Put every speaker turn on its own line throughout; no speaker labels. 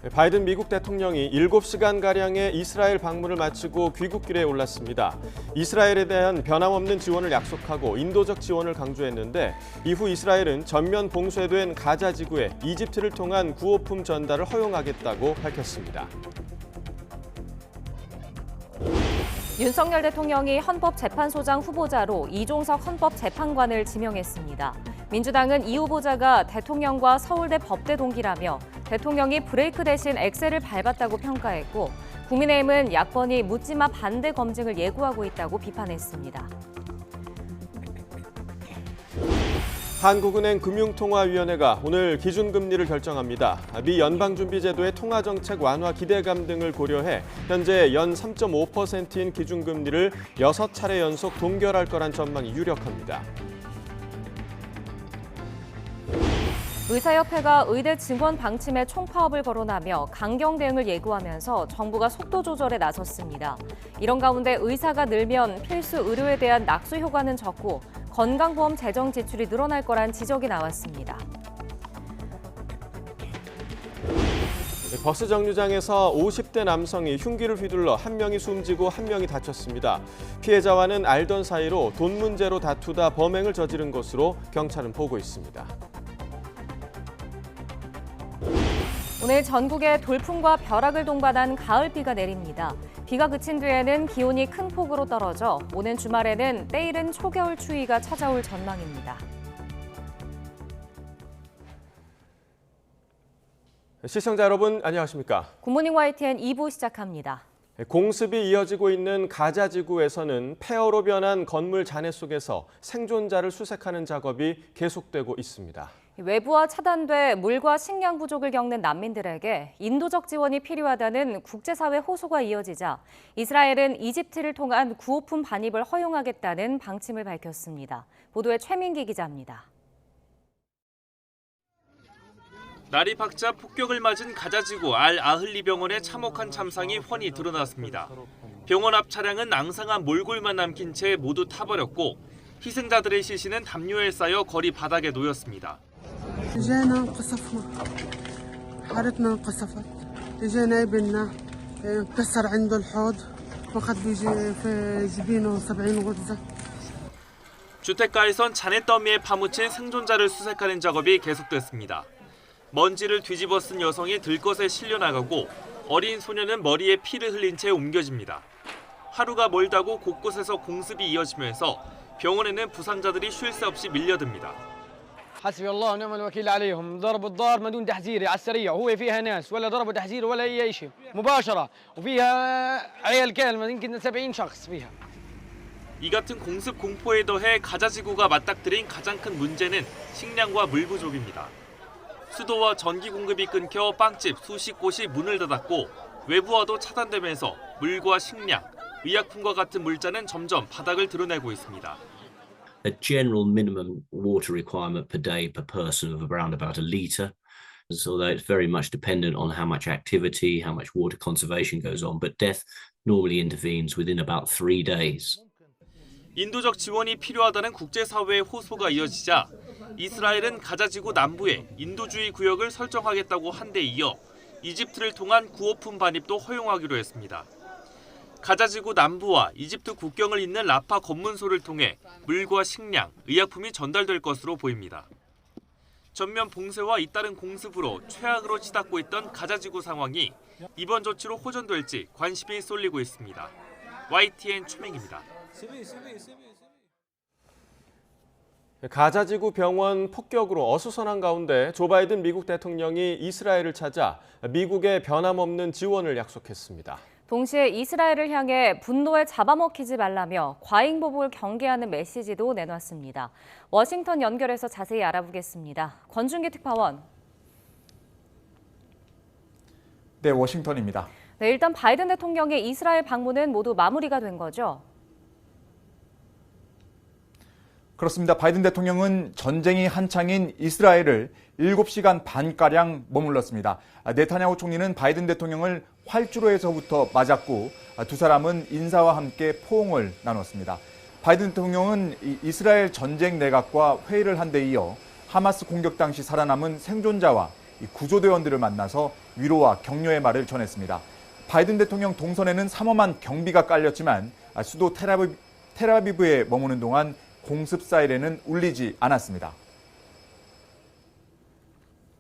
바이든 미국 대통령이 7시간가량의 이스라엘 방문을 마치고 귀국길에 올랐습니다. 이스라엘에 대한 변함없는 지원을 약속하고 인도적 지원을 강조했는데 이후 이스라엘은 전면 봉쇄된 가자 지구에 이집트를 통한 구호품 전달을 허용하겠다고 밝혔습니다.
윤석열 대통령이 헌법재판소장 후보자로 이종석 헌법재판관을 지명했습니다. 민주당은 이 후보자가 대통령과 서울대 법대 동기라며 대통령이 브레이크 대신 엑셀을 밟았다고 평가했고 국민의힘은 야권이 묻지마 반대 검증을 예고하고 있다고 비판했습니다.
한국은행 금융통화위원회가 오늘 기준금리를 결정합니다. 미 연방준비제도의 통화정책 완화 기대감 등을 고려해 현재 연 3.5%인 기준금리를 6차례 연속 동결할 거란 전망이 유력합니다.
의사협회가 의대 증원 방침에 총파업을 거론하며 강경 대응을 예고하면서 정부가 속도 조절에 나섰습니다. 이런 가운데 의사가 늘면 필수 의료에 대한 낙수 효과는 적고 건강보험 재정 지출이 늘어날 거란 지적이 나왔습니다.
버스 정류장에서 50대 남성이 흉기를 휘둘러 한 명이 숨지고 한 명이 다쳤습니다. 피해자와는 알던 사이로 돈 문제로 다투다 범행을 저지른 것으로 경찰은 보고 있습니다.
오늘 전국에 돌풍과 벼락을 동반한 가을비가 내립니다. 비가 그친 뒤에는 기온이 큰 폭으로 떨어져 오는 주말에는 때이른 초겨울 추위가 찾아올 전망입니다.
시청자 여러분 안녕하십니까?
굿모닝 YTN 2부 시작합니다.
공습이 이어지고 있는 가자 지구에서는 폐허로 변한 건물 잔해 속에서 생존자를 수색하는 작업이 계속되고 있습니다.
외부와 차단돼 물과 식량 부족을 겪는 난민들에게 인도적 지원이 필요하다는 국제사회 호소가 이어지자 이스라엘은 이집트를 통한 구호품 반입을 허용하겠다는 방침을 밝혔습니다. 보도에 최민기 기자입니다.
날이 밝자 폭격을 맞은 가자지구 알-아흘리 병원의 참혹한 참상이 훤히 드러났습니다. 병원 앞 차량은 앙상한 몰골만 남긴 채 모두 타버렸고 희생자들의 시신은 담요에 쌓여 거리 바닥에 놓였습니다.
جانا انقصفنا حارتنا انقصفت اجانا ابننا انكسر عنده الحوض واخذ في جبينه 70 غرزه.
주택가에선 잔해 더미에 파묻힌 생존자를 수색하는 작업이 계속됐습니다. 먼지를 뒤집어 쓴 여성이 들것에 실려 나가고 어린 소녀는 머리에 피를 흘린 채 옮겨집니다. 하루가 멀다고 곳곳에서 공습이 이어지면서 병원에는 부상자들이 쉴 새 없이 밀려듭니다.
حسبي الله ونعم الوكيل عليهم ضربوا الدار ما دون تحذير على السريع وهو فيها ناس ولا ضربوا تحذير ولا اي شيء مباشره وفيها عيال كامل يمكن 70 شخص فيها.
이 같은 공습 공포에 더해 가자지구가 맞닥뜨린 가장 큰 문제는 식량과 물 부족입니다. 수도와 전기 공급이 끊겨 빵집 수십 곳이 문을 닫았고 외부와도 차단되면서 물과 식량, 의약품과 같은 물자는 점점 바닥을 드러내고 있습니다.
A general minimum water requirement per day per person of around about a litre. So that it's very much dependent on how much activity, how much water conservation goes on. But death normally intervenes within about 3 days.
인도적 지원이 필요하다는 국제사회의 호소가 이어지자 이스라엘은 가자지구 남부에 인도주의 구역을 설정하겠다고 한 데 이어 이집트를 통한 구호품 반입도 허용하기로 했습니다. 가자지구 남부와 이집트 국경을 잇는 라파 검문소를 통해 물과 식량, 의약품이 전달될 것으로 보입니다. 전면 봉쇄와 잇따른 공습으로 최악으로 치닫고 있던 가자지구 상황이 이번 조치로 호전될지 관심이 쏠리고 있습니다. YTN 최민기입니다.
가자지구 병원 폭격으로 어수선한 가운데 조 바이든 미국 대통령이 이스라엘을 찾아 미국의 변함없는 지원을 약속했습니다.
동시에 이스라엘을 향해 분노에 잡아먹히지 말라며 과잉보복을 경계하는 메시지도 내놨습니다. 워싱턴 연결해서 자세히 알아보겠습니다. 권준기 특파원.
네, 워싱턴입니다.
네, 일단 바이든 대통령의 이스라엘 방문은 모두 마무리가 된 거죠?
그렇습니다. 바이든 대통령은 전쟁이 한창인 이스라엘을 7시간 반가량 머물렀습니다. 네타냐후 총리는 바이든 대통령을 활주로에서부터 맞았고 두 사람은 인사와 함께 포옹을 나눴습니다. 바이든 대통령은 이스라엘 전쟁 내각과 회의를 한 데 이어 하마스 공격 당시 살아남은 생존자와 이 구조대원들을 만나서 위로와 격려의 말을 전했습니다. 바이든 대통령 동선에는 삼엄한 경비가 깔렸지만 수도 텔아비브에 머무는 동안 공습 사이렌은 울리지 않았습니다.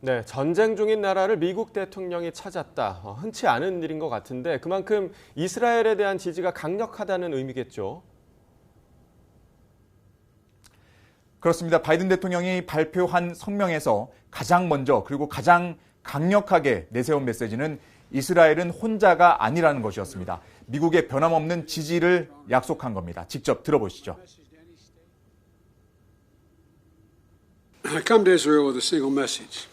네, 전쟁 중인 나라를 미국 대통령이 찾았다. 흔치 않은 일인 것 같은데 그만큼 이스라엘에 대한 지지가 강력하다는 의미겠죠.
그렇습니다. 바이든 대통령이 발표한 성명에서 가장 먼저 그리고 가장 강력하게 내세운 메시지는 이스라엘은 혼자가 아니라는 것이었습니다. 미국의 변함없는 지지를 약속한 겁니다. 직접 들어보시죠.
I come to Israel with a single message.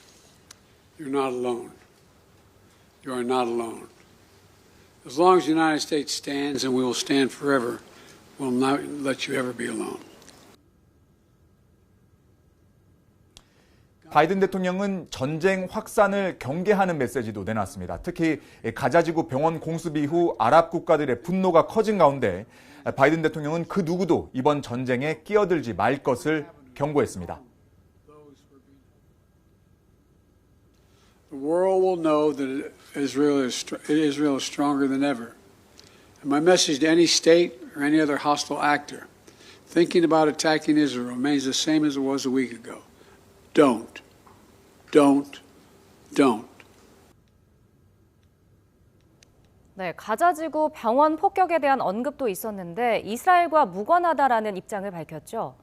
You're not alone. You are not alone. As long as the United States stands, and we will stand forever, we'll not let you ever be alone.
바이든 대통령은 전쟁 확산을 경계하는 메시지도 내놨습니다. 특히 가자지구 병원 공습 이후 아랍 국가들의 분노가 커진 가운데 바이든 대통령은 그 누구도 이번 전쟁에 끼어들지 말 것을 경고했습니다.
The world will know that Israel is stronger than ever. And my message to any state or any other hostile actor thinking about attacking Israel remains the same as it was a week ago. Don't.
네, 가자지구 병원 폭격에 대한 언급도 있었는데 이스라엘과 무관하다라는 입장을 밝혔죠.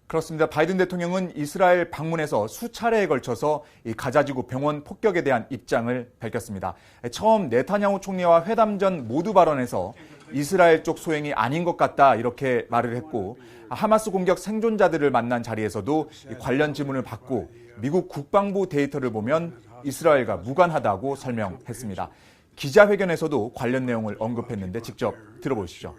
그렇습니다. 바이든 대통령은 이스라엘 방문에서 수차례에 걸쳐서 이 가자지구 병원 폭격에 대한 입장을 밝혔습니다. 처음 네타냐후 총리와 회담 전 모두 발언에서 이스라엘 쪽 소행이 아닌 것 같다 이렇게 말을 했고 하마스 공격 생존자들을 만난 자리에서도 관련 질문을 받고 미국 국방부 데이터를 보면 이스라엘과 무관하다고 설명했습니다. 기자회견에서도 관련 내용을 언급했는데 직접 들어보시죠.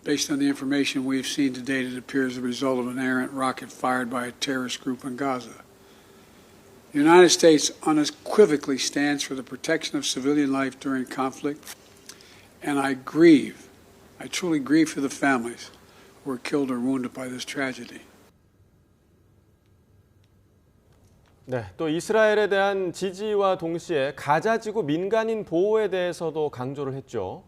Based on the information we've seen to date, it appears the result of an errant rocket fired by a terrorist group in Gaza. The United States unequivocally stands for the protection of civilian life during conflict, and I truly grieve for the families who were killed or wounded by this tragedy.
네, 또 이스라엘에 대한 지지와 동시에 가자지구 민간인 보호에 대해서도 강조를 했죠.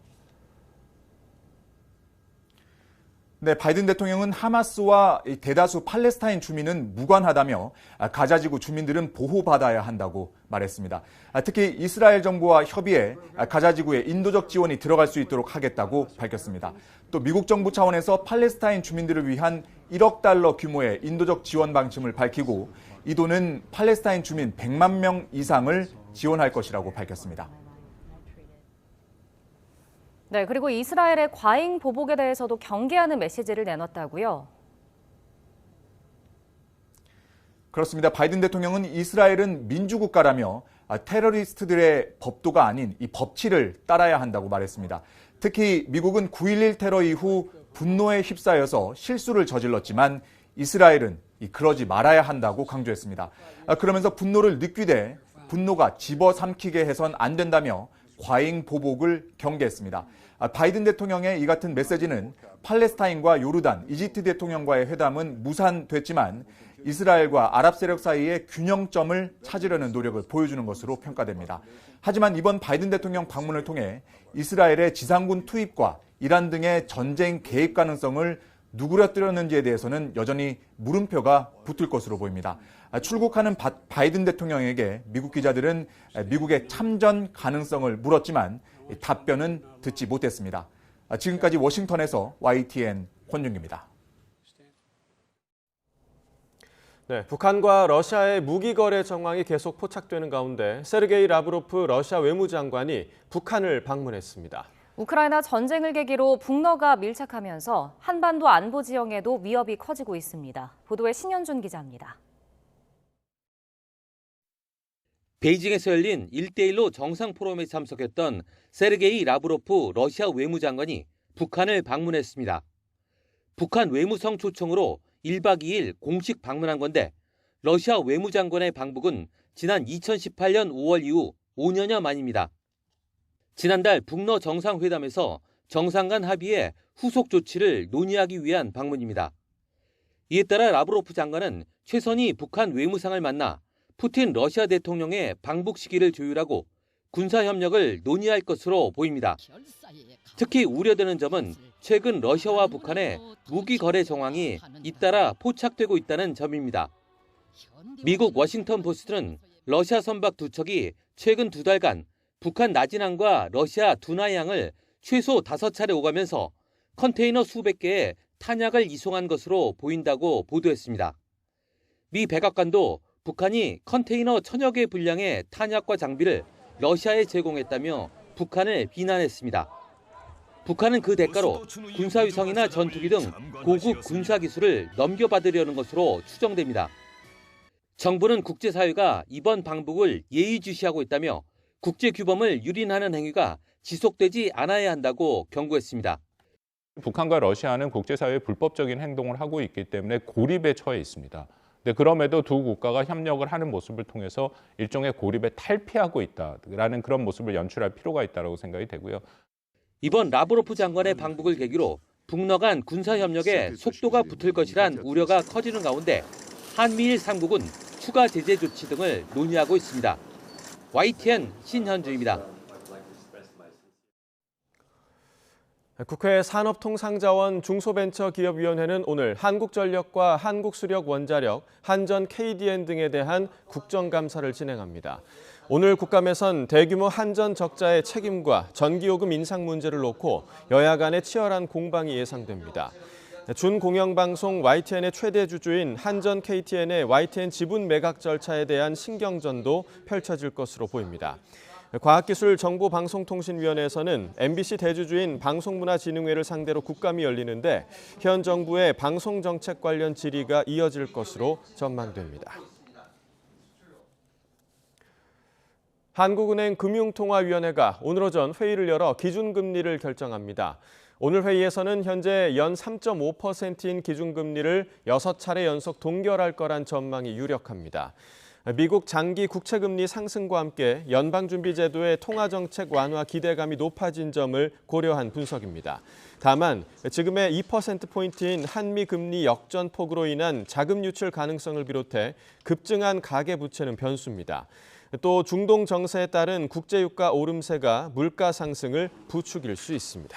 네, 바이든 대통령은 하마스와 대다수 팔레스타인 주민은 무관하다며 가자지구 주민들은 보호받아야 한다고 말했습니다. 특히 이스라엘 정부와 협의해 가자지구에 인도적 지원이 들어갈 수 있도록 하겠다고 밝혔습니다. 또 미국 정부 차원에서 팔레스타인 주민들을 위한 1억 달러 규모의 인도적 지원 방침을 밝히고 이 돈은 팔레스타인 주민 100만 명 이상을 지원할 것이라고 밝혔습니다.
네, 그리고 이스라엘의 과잉 보복에 대해서도 경계하는 메시지를 내놨다고요.
그렇습니다. 바이든 대통령은 이스라엘은 민주국가라며 테러리스트들의 법도가 아닌 이 법치를 따라야 한다고 말했습니다. 특히 미국은 9.11 테러 이후 분노에 휩싸여서 실수를 저질렀지만 이스라엘은 그러지 말아야 한다고 강조했습니다. 그러면서 분노를 느끼되 분노가 집어삼키게 해선 안 된다며 과잉 보복을 경계했습니다. 바이든 대통령의 이 같은 메시지는 팔레스타인과 요르단, 이집트 대통령과의 회담은 무산됐지만 이스라엘과 아랍 세력 사이의 균형점을 찾으려는 노력을 보여주는 것으로 평가됩니다. 하지만 이번 바이든 대통령 방문을 통해 이스라엘의 지상군 투입과 이란 등의 전쟁 개입 가능성을 누그러뜨렸는지에 대해서는 여전히 물음표가 붙을 것으로 보입니다. 출국하는 바이든 대통령에게 미국 기자들은 미국의 참전 가능성을 물었지만 답변은 듣지 못했습니다. 지금까지 워싱턴에서 YTN 권윤기입니다.
네, 북한과 러시아의 무기 거래 정황이 계속 포착되는 가운데 세르게이 라브로프 러시아 외무장관이 북한을 방문했습니다.
우크라이나 전쟁을 계기로 북러가 밀착하면서 한반도 안보 지형에도 위협이 커지고 있습니다. 보도에 신현준 기자입니다.
베이징에서 열린 1대1로 정상 포럼에 참석했던 세르게이 라브로프 러시아 외무장관이 북한을 방문했습니다. 북한 외무성 초청으로 1박 2일 공식 방문한 건데 러시아 외무장관의 방북은 지난 2018년 5월 이후 5년여 만입니다. 지난달 북러 정상회담에서 정상 간 합의에 후속 조치를 논의하기 위한 방문입니다. 이에 따라 라브로프 장관은 최선희 북한 외무상을 만나 푸틴 러시아 대통령의 방북 시기를 조율하고 군사협력을 논의할 것으로 보입니다. 특히 우려되는 점은 최근 러시아와 북한의 무기 거래 정황이 잇따라 포착되고 있다는 점입니다. 미국 워싱턴 포스트는 러시아 선박 두 척이 최근 2달간 북한 나진항과 러시아 두나이항을 최소 5차례 오가면서 컨테이너 수백 개의 탄약을 이송한 것으로 보인다고 보도했습니다. 미 백악관도 북한이 컨테이너 1000여 개 분량의 탄약과 장비를 러시아에 제공했다며 북한을 비난했습니다. 북한은 그 대가로 군사위성이나 전투기 등 고급 군사기술을 넘겨받으려는 것으로 추정됩니다. 정부는 국제사회가 이번 방북을 예의주시하고 있다며 국제규범을 유린하는 행위가 지속되지 않아야 한다고 경고했습니다.
북한과 러시아는 국제사회의 불법적인 행동을 하고 있기 때문에 고립에 처해 있습니다. 그럼에도 두 국가가 협력을 하는 모습을 통해서 일종의 고립에 탈피하고 있다라는 그런 모습을 연출할 필요가 있다고 생각이 되고요.
이번 라브로프 장관의 방북을 계기로 북러 간 군사협력에 속도가 붙을 것이란 우려가 커지는 가운데 한미일 3국은 추가 제재 조치 등을 논의하고 있습니다. YTN 신현주입니다.
국회 산업통상자원 중소벤처기업위원회는 오늘 한국전력과 한국수력원자력, 한전 KDN 등에 대한 국정감사를 진행합니다. 오늘 국감에선 대규모 한전 적자의 책임과 전기요금 인상 문제를 놓고 여야 간의 치열한 공방이 예상됩니다. 준공영방송 YTN의 최대 주주인 한전 KTN의 YTN 지분 매각 절차에 대한 신경전도 펼쳐질 것으로 보입니다. 과학기술정보방송통신위원회에서는 MBC 대주주인 방송문화진흥회를 상대로 국감이 열리는데 현 정부의 방송정책 관련 질의가 이어질 것으로 전망됩니다. 한국은행 금융통화위원회가 오늘 오전 회의를 열어 기준금리를 결정합니다. 오늘 회의에서는 현재 연 3.5%인 기준금리를 6차례 연속 동결할 거란 전망이 유력합니다. 미국 장기 국채금리 상승과 함께 연방준비제도의 통화정책 완화 기대감이 높아진 점을 고려한 분석입니다. 다만 지금의 2%포인트인 한미금리 역전폭으로 인한 자금 유출 가능성을 비롯해 급증한 가계부채는 변수입니다. 또 중동 정세에 따른 국제유가 오름세가 물가 상승을 부추길 수 있습니다.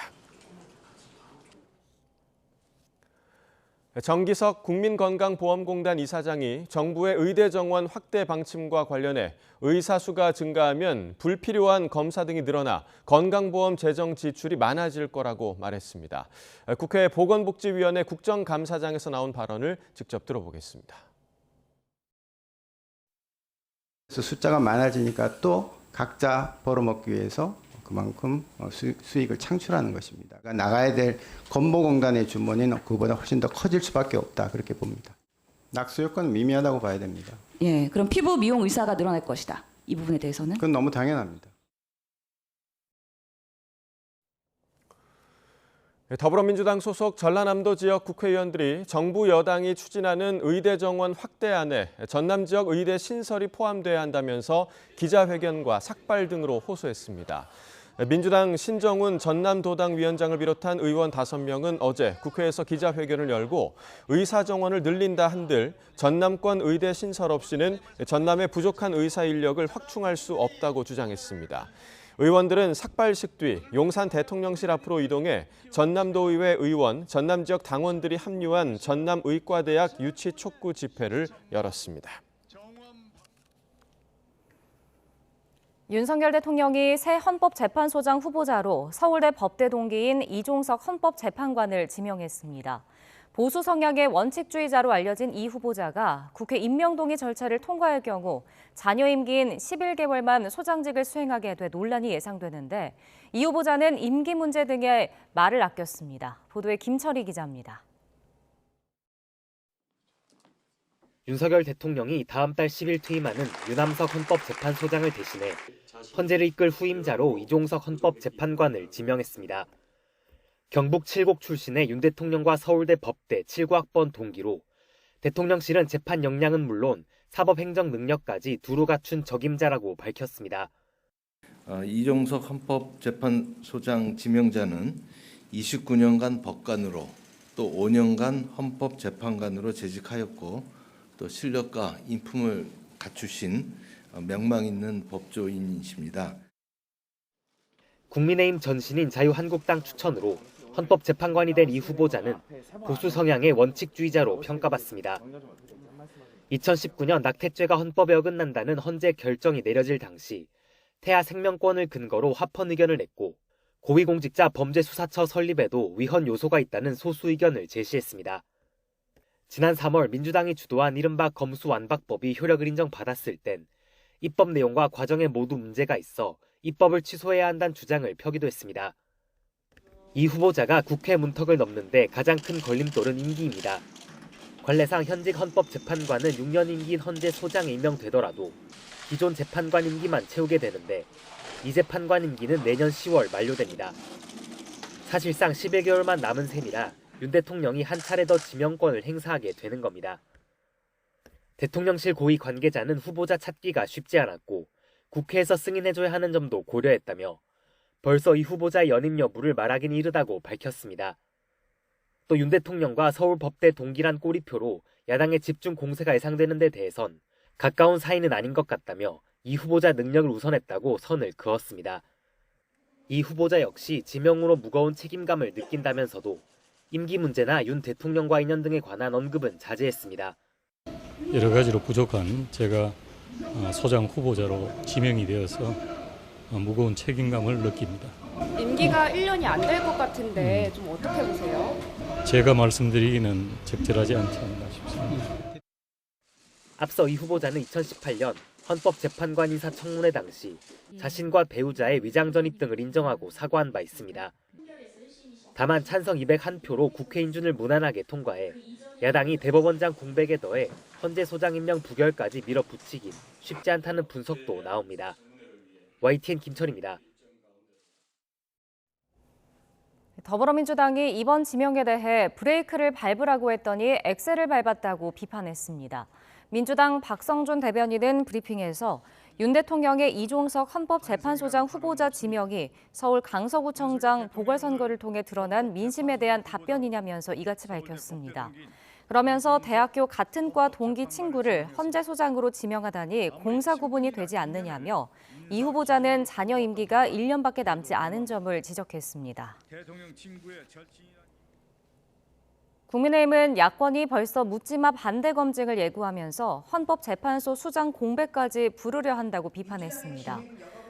정기석 국민건강보험공단 이사장이 정부의 의대 정원 확대 방침과 관련해 의사 수가 증가하면 불필요한 검사 등이 늘어나 건강보험 재정 지출이 많아질 거라고 말했습니다. 국회 보건복지위원회 국정감사장에서 나온 발언을 직접 들어보겠습니다.
숫자가 많아지니까 또 각자 벌어먹기 위해서 그만큼 수익을 창출하는 것입니다. 그러니까 나가야 될 건보공단의 주머니는 그보다 훨씬 더 커질 수밖에 없다, 그렇게 봅니다. 낙수 효과는 미미하다고 봐야 됩니다.
예, 그럼 피부 미용 의사가 늘어날 것이다. 이 부분에 대해서는?
그건 너무 당연합니다.
더불어민주당 소속 전라남도 지역 국회의원들이 정부 여당이 추진하는 의대 정원 확대안에 전남 지역 의대 신설이 포함돼야 한다면서 기자회견과 삭발 등으로 호소했습니다. 민주당 신정훈 전남도당 위원장을 비롯한 의원 5명은 어제 국회에서 기자회견을 열고 의사 정원을 늘린다 한들 전남권 의대 신설 없이는 전남의 부족한 의사 인력을 확충할 수 없다고 주장했습니다. 의원들은 삭발식 뒤 용산 대통령실 앞으로 이동해 전남도의회 의원, 전남 지역 당원들이 합류한 전남의과대학 유치 촉구 집회를 열었습니다.
윤석열 대통령이 새 헌법재판소장 후보자로 서울대 법대 동기인 이종석 헌법재판관을 지명했습니다. 보수 성향의 원칙주의자로 알려진 이 후보자가 국회 임명동의 절차를 통과할 경우 자녀 임기인 11개월만 소장직을 수행하게 돼 논란이 예상되는데 이 후보자는 임기 문제 등에 말을 아꼈습니다. 보도에 김철희 기자입니다.
윤석열 대통령이 다음 달 10일 퇴임하는 유남석 헌법재판소장을 대신해 헌재를 이끌 후임자로 이종석 헌법재판관을 지명했습니다. 경북 칠곡 출신의 윤 대통령과 서울대 법대 79학번 동기로 대통령실은 재판 역량은 물론 사법행정 능력까지 두루 갖춘 적임자라고 밝혔습니다.
이종석 헌법재판소장 지명자는 29년간 법관으로 또 5년간 헌법재판관으로 재직하였고 또 실력과 인품을 갖추신 명망 있는 법조인이십니다.
국민의힘 전신인 자유한국당 추천으로 헌법재판관이 된 이 후보자는 보수 성향의 원칙주의자로 평가받습니다. 2019년 낙태죄가 헌법에 어긋난다는 헌재 결정이 내려질 당시 태아 생명권을 근거로 합헌 의견을 냈고 고위공직자 범죄수사처 설립에도 위헌 요소가 있다는 소수 의견을 제시했습니다. 지난 3월 민주당이 주도한 이른바 검수완박법이 효력을 인정받았을 땐 입법 내용과 과정에 모두 문제가 있어 입법을 취소해야 한다는 주장을 펴기도 했습니다. 이 후보자가 국회 문턱을 넘는데 가장 큰 걸림돌은 임기입니다. 관례상 현직 헌법재판관은 6년 임기인 헌재 소장에 임명되더라도 기존 재판관 임기만 채우게 되는데 이 재판관 임기는 내년 10월 만료됩니다. 사실상 11개월만 남은 셈이라 윤 대통령이 한 차례 더 지명권을 행사하게 되는 겁니다. 대통령실 고위 관계자는 후보자 찾기가 쉽지 않았고 국회에서 승인해줘야 하는 점도 고려했다며 벌써 이 후보자의 연임 여부를 말하기는 이르다고 밝혔습니다. 또 윤 대통령과 서울법대 동기란 꼬리표로 야당의 집중 공세가 예상되는 데 대해선 가까운 사이는 아닌 것 같다며 이 후보자 능력을 우선했다고 선을 그었습니다. 이 후보자 역시 지명으로 무거운 책임감을 느낀다면서도 임기 문제나 윤 대통령과 인연 등에 관한 언급은 자제했습니다.
여러 가지로 부족한 제가 소장 후보자로 지명이 되어서 무거운 책임감을 느낍니다.
임기가 1년이 안 될 것 같은데 좀 어떻게 보세요?
제가 말씀드리기는 적절하지 않지 않나 싶습니다.
앞서 이 후보자는 2018년 헌법재판관 인사청문회 당시 자신과 배우자의 위장 전입 등을 인정하고 사과한 바 있습니다. 다만 찬성 201표로 국회 인준을 무난하게 통과해 야당이 대법원장 공백에 더해 헌재 소장 임명 부결까지 밀어붙이긴 쉽지 않다는 분석도 나옵니다. YTN 김철입니다.
더불어민주당이 이번 지명에 대해 브레이크를 밟으라고 했더니 엑셀을 밟았다고 비판했습니다. 민주당 박성준 대변인은 브리핑에서 윤 대통령의 이종석 헌법재판소장 후보자 지명이 서울 강서구청장 보궐선거를 통해 드러난 민심에 대한 답변이냐면서 이같이 밝혔습니다. 그러면서 대학교 같은 과 동기 친구를 헌재소장으로 지명하다니 공사 구분이 되지 않느냐며 이 후보자는 자녀 임기가 1년밖에 남지 않은 점을 지적했습니다. 국민의힘은 야권이 벌써 묻지마 반대 검증을 예고하면서 헌법재판소 수장 공백까지 부르려 한다고 비판했습니다.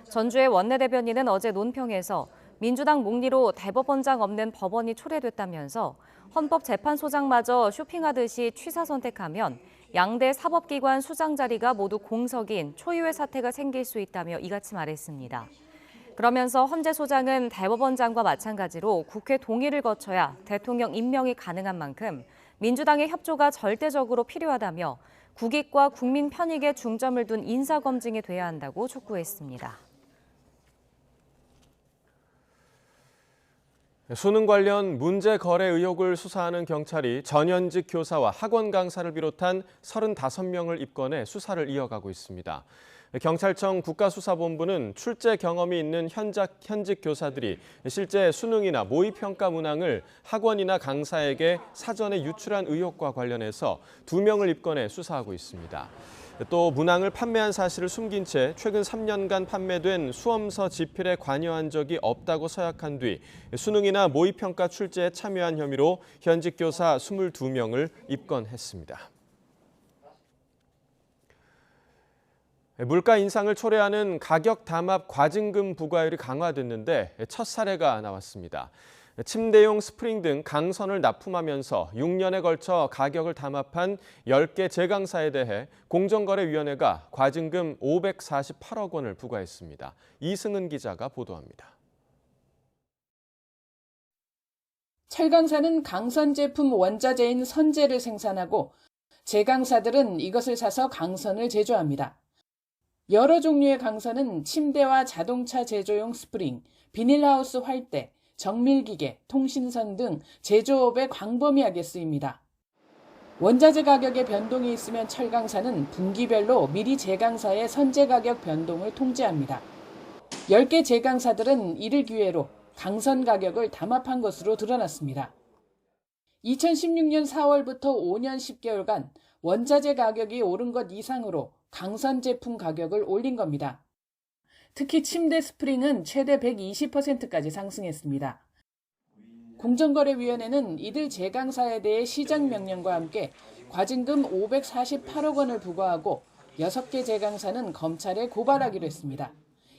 전주의 원내대변인은 어제 논평에서 민주당 몽리로 대법원장 없는 법원이 초래됐다면서 헌법재판소장마저 쇼핑하듯이 취사 선택하면 양대 사법기관 수장 자리가 모두 공석인 초유의 사태가 생길 수 있다며 이같이 말했습니다. 그러면서 헌재소장은 대법원장과 마찬가지로 국회 동의를 거쳐야 대통령 임명이 가능한 만큼 민주당의 협조가 절대적으로 필요하다며 국익과 국민 편익에 중점을 둔 인사검증이 돼야 한다고 촉구했습니다.
수능 관련 문제 거래 의혹을 수사하는 경찰이 전현직 교사와 학원 강사를 비롯한 35명을 입건해 수사를 이어가고 있습니다. 경찰청 국가수사본부는 출제 경험이 있는 현직 교사들이 실제 수능이나 모의평가 문항을 학원이나 강사에게 사전에 유출한 의혹과 관련해서 2명을 입건해 수사하고 있습니다. 또 문항을 판매한 사실을 숨긴 채 최근 3년간 판매된 수험서 집필에 관여한 적이 없다고 서약한 뒤 수능이나 모의평가 출제에 참여한 혐의로 현직 교사 22명을 입건했습니다. 물가 인상을 초래하는 가격 담합 과징금 부과율이 강화됐는데 첫 사례가 나왔습니다. 침대용 스프링 등 강선을 납품하면서 6년에 걸쳐 가격을 담합한 10개 제강사에 대해 공정거래위원회가 과징금 548억 원을 부과했습니다. 이승은 기자가 보도합니다.
철강사는 강선 제품 원자재인 선재를 생산하고 제강사들은 이것을 사서 강선을 제조합니다. 여러 종류의 강선은 침대와 자동차 제조용 스프링, 비닐하우스 활대, 정밀기계, 통신선 등 제조업에 광범위하게 쓰입니다. 원자재 가격의 변동이 있으면 철강사는 분기별로 미리 제강사의 선재 가격 변동을 통지합니다. 10개 제강사들은 이를 기회로 강선 가격을 담합한 것으로 드러났습니다. 2016년 4월부터 5년 10개월간 원자재 가격이 오른 것 이상으로 강선 제품 가격을 올린 겁니다. 특히 침대 스프링은 최대 120%까지 상승했습니다. 공정거래위원회는 이들 제강사에 대해 시정 명령과 함께 과징금 548억 원을 부과하고 6개 제강사는 검찰에 고발하기로 했습니다.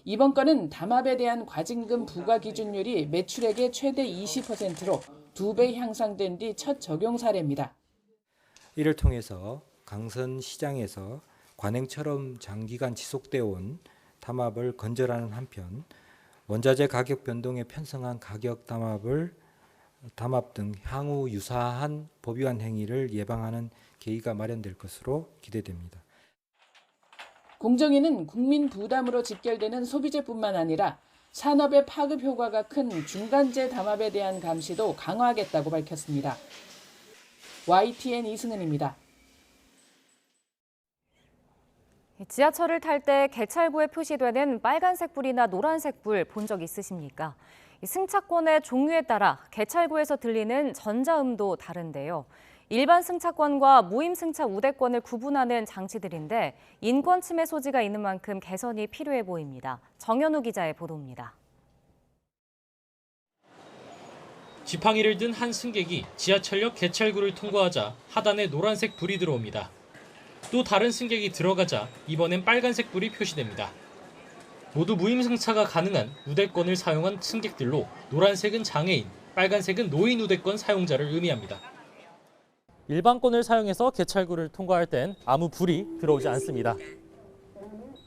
이번 건은 담합에 대한 과징금 부과 기준율이 매출액의 최대 20%로 2배 향상된 뒤 첫 적용 사례입니다.
이를 통해서 강선 시장에서 관행처럼 장기간 지속되어 온 담합을 건절하는 한편 원자재 가격 변동에 편성한 가격 담합 등 향후 유사한 법 위반 행위를 예방하는 계기가 마련될 것으로 기대됩니다.
공정위는 국민 부담으로 직결되는 소비재뿐만 아니라 산업의 파급 효과가 큰 중간재 담합에 대한 감시도 강화하겠다고 밝혔습니다. YTN 이승은입니다.
지하철을 탈 때 개찰구에 표시되는 빨간색 불이나 노란색 불 본 적 있으십니까? 승차권의 종류에 따라 개찰구에서 들리는 전자음도 다른데요. 일반 승차권과 무임 승차 우대권을 구분하는 장치들인데 인권 침해 소지가 있는 만큼 개선이 필요해 보입니다. 정현우 기자의 보도입니다.
지팡이를 든 한 승객이 지하철역 개찰구를 통과하자 하단에 노란색 불이 들어옵니다. 또 다른 승객이 들어가자 이번엔 빨간색 불이 표시됩니다. 모두 무임 승차가 가능한 우대권을 사용한 승객들로 노란색은 장애인, 빨간색은 노인 우대권 사용자를 의미합니다.
일반권을 사용해서 개찰구를 통과할 땐 아무 불이 들어오지 않습니다.